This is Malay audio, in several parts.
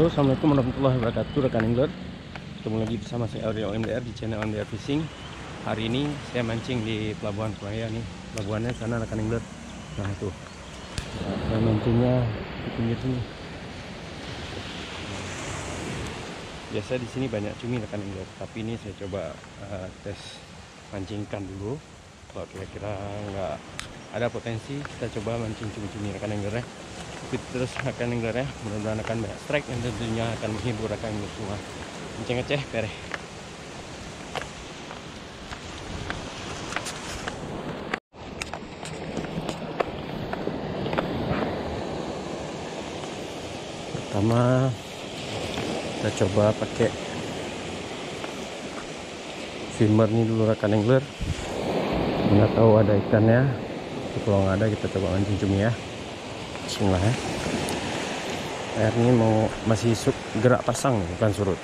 Halo, assalamualaikum warahmatullahi wabarakatuh, rekan angler. Ketemu lagi bersama saya Aurel OMDR di channel OMDR Fishing. Hari ini saya mancing di Pelabuhan Pelaya nih. Pelabuhannya sana, rekan angler. Nah itu, saya mancingnya di pinggir sini. Biasa di sini banyak cumi, rekan angler. Tapi ini saya coba tes mancing ikan dulu. Kalau kira-kira nggak ada potensi, kita coba mancing cumi-cumi, rekan angler ya. Ikuti terus rekan angler ya, mudah-mudahan akan banyak strike yang tentunya akan menghibur rekan angler semua. Mancing ngeceh pereh. Pertama kita coba pakai swimmer ini dulu, rekan angler. Mana tahu ada ikannya. Kalau nggak ada, kita coba mancing cumi ya. Bismillah ya. Air ini masih gerak pasang, bukan surut.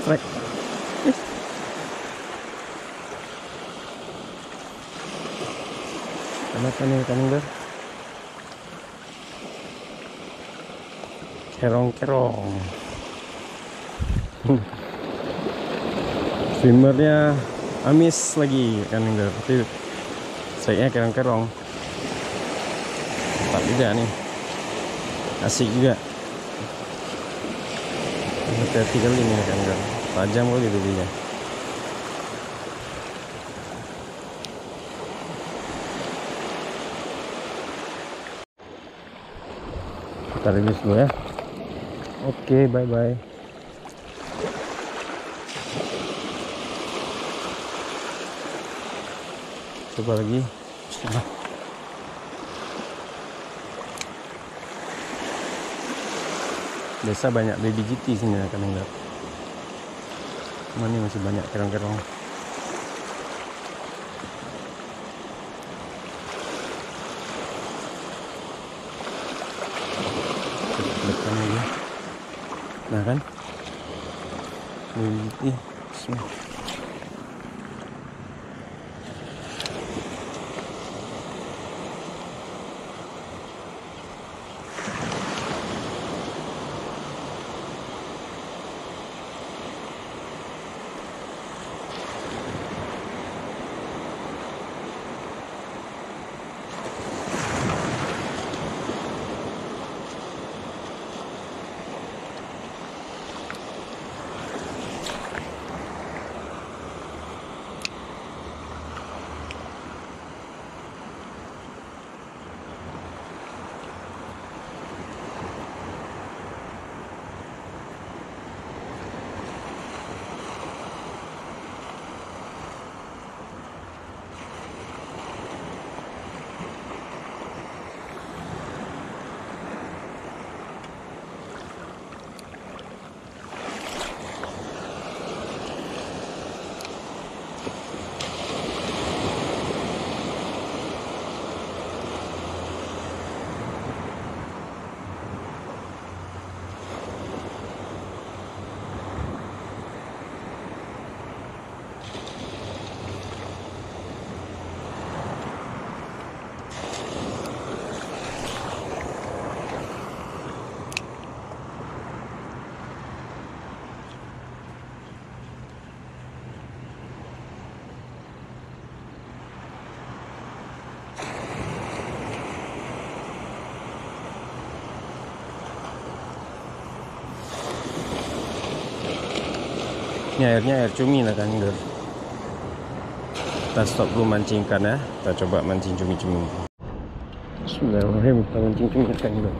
Strike. Kenapa nih rekan angler? Kerong-kerong. Swimmernya amis lagi, rekan angler. Tapi sayangnya kerong-kerong. Cepat juga nih. Asik juga. Hati-hati kali ini kan, tajam kali dulunya. Kita rilis dulu ya. Oke, bye bye. Coba lagi. Biasa banyak baby GT sini, kan enggak. Cuman ini masih banyak kerong-kerong. Depan lagi. Nah kan, baby GT. Ini airnya air cumi lah kan, angler. Kita stop dulu mancing ikan ya. Kita coba mancing cumi-cumi. Bismillahirrahmanirrahim. Kita mancing cumi kan, angler.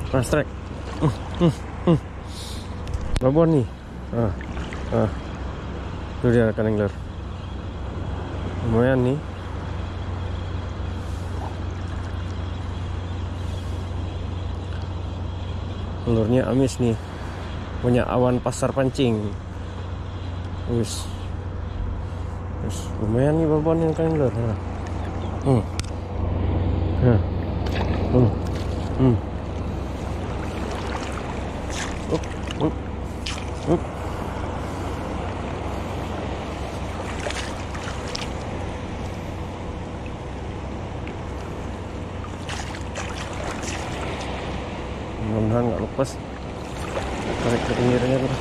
strike. Babon nih. Itu dia rekan angler. Lumayan nih. Telurnya amis nih. Punya awan pasar pancing. Wis. Lumayan nih babon yang rekan angler. Mudah-mudahan nggak lepas. Tarik ke pinggirnya tuh.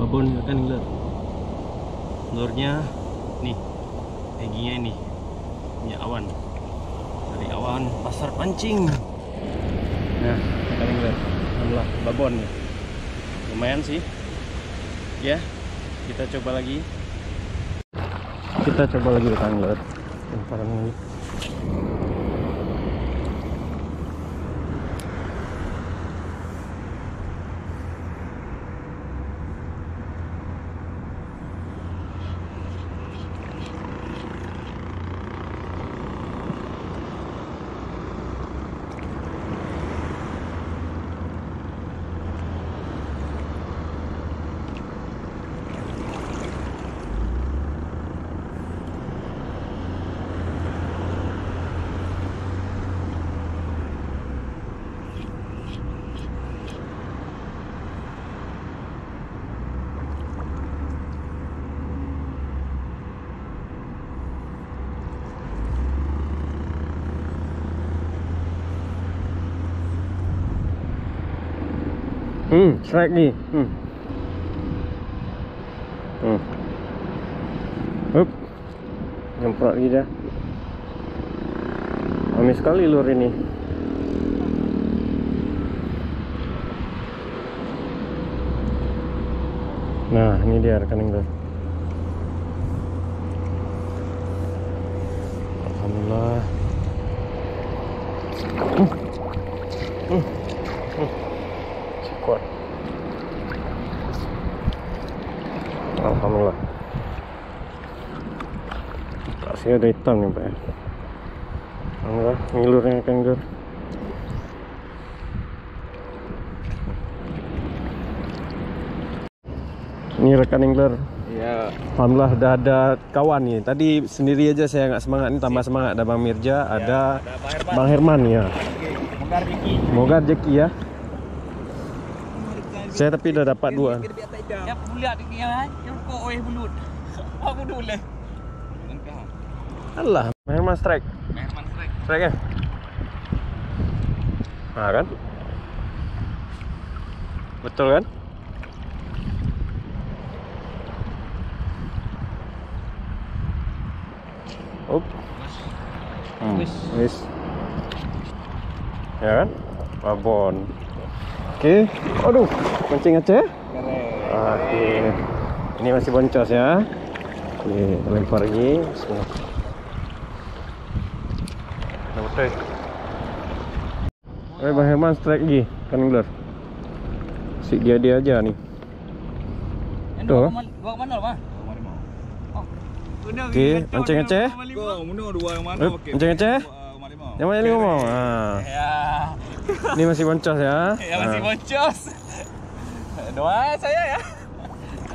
Babon kan angler. Lurnya nih, taginya ini punya awan. Dari awan pasar pancing. Nah, kan angler. Alhamdulillah babon nih. Lumayan sih. Ya, kita coba lagi. Kita coba lagi kan angler. Lemparan lagi. Strike nih. Nyemprot lagi dah. Amis sekali lur ini. Nah, ini dia rekan angler. Alhamdulillah. Kuat. Alhamdulillah. Tasnya ada hitam nih Pak ya. Alhamdulillah, ngilurnya kan angler. Ini rekan angler. Iya. Alhamdulillah udah ada kawan nih. Tadi sendiri aja saya nggak semangat, ini tambah semangat. Ada Bang Mirja, ada Bang Herman ya. Semoga rezeki ya. Saya tapi dah dapat dua. Ya bulat dia yang kok bulut. Aku dulu. Alah, Herman strike. Herman strike. Strike kan? Nah kan? Betul kan? Wis. Ya kan? Babon. Oke. Aduh, mancing Aceh. Oke. Ini masih boncos ya. Oke, lempar lagi. Bismillah. Betul. Bang Herman strike lagi kan angler. Si dia aja nih. Tuh. Gua mana Bang? Oke, mancing Aceh. Mancing Aceh. Yang mana lima mau? Nah. Ya. Ini masih boncos ya. Ya masih boncos. Doa saya ya.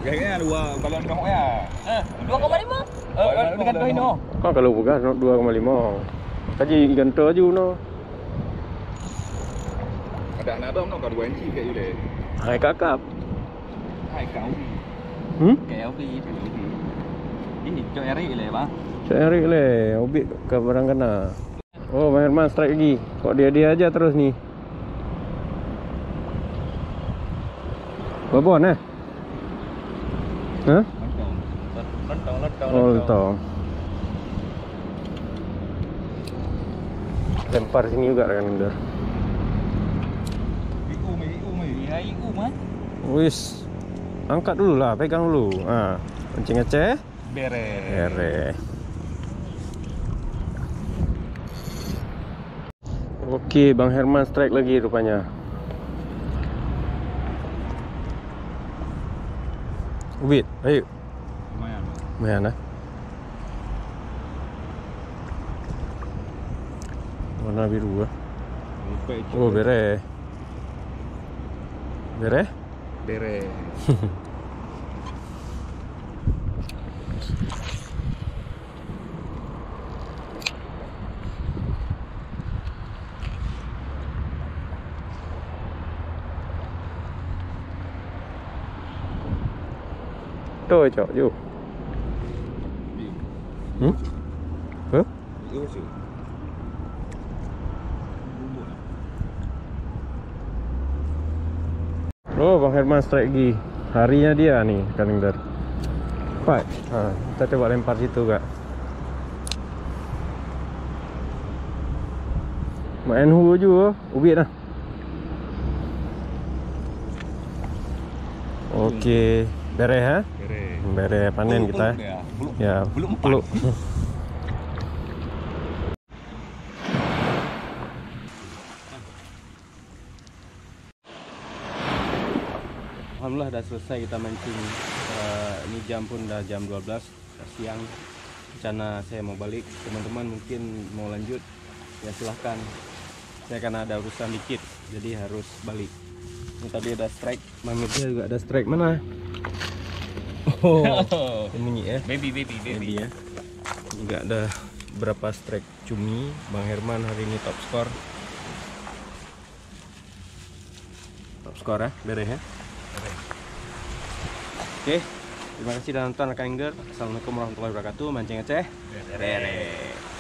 Kayaknya dua balon dong ya. 2,5. Dengan tuh ini. Kok kalau bukan 2,5. Kaji ganto aja no. Ada anak dom no kau 2 inci kayak gini. Hai kakap. Hai kau. Kéo đi thử thì ini cho Ericเลยbang. Cik Erik le, ubit ke barang kena. Oh, Bang Herman strike lagi. Kok dia aja terus ni. Babon eh? Hah? Oh, lentong. Lempar sini juga kan Indar. Iu mai. Iya, iku mah. Wis. Angkat dulu lah, pegang dulu. Ah, pancing Aceh. Beres. Okey, Bang Herman strike lagi rupanya. Ubit, ayo. Lumayan. Lumayan warna biru ah. Oh, beres. Beres? Beres. Tôi chọn vô. Hả? Iu sih. Oh, Bang Herman strike lagi. Harinya dia nih, kalender. Pak, kita coba lempar situ kak. Main hu juga, ubit dah. Okey, beres ha? Beres. Beres panen kita. Ya, belum peluk. Alhamdulillah dah selesai kita mancing. Ini jam pun dah jam 12 siang. Rencana saya mau balik. Teman-teman mungkin mau lanjut, ya silahkan. Saya karena ada urusan dikit, jadi harus balik. Ini tadi ada strike, mamitnya juga ada strike mana? Oh, bunyi ya. Baby. Ya. Juga ada berapa strike cumi. Bang Herman hari ini top score. Top score ya, beres ya. Oke, terima kasih sudah nonton rekan Engger. Assalamualaikum warahmatullahi wabarakatuh. Mancing Aceh. Beres.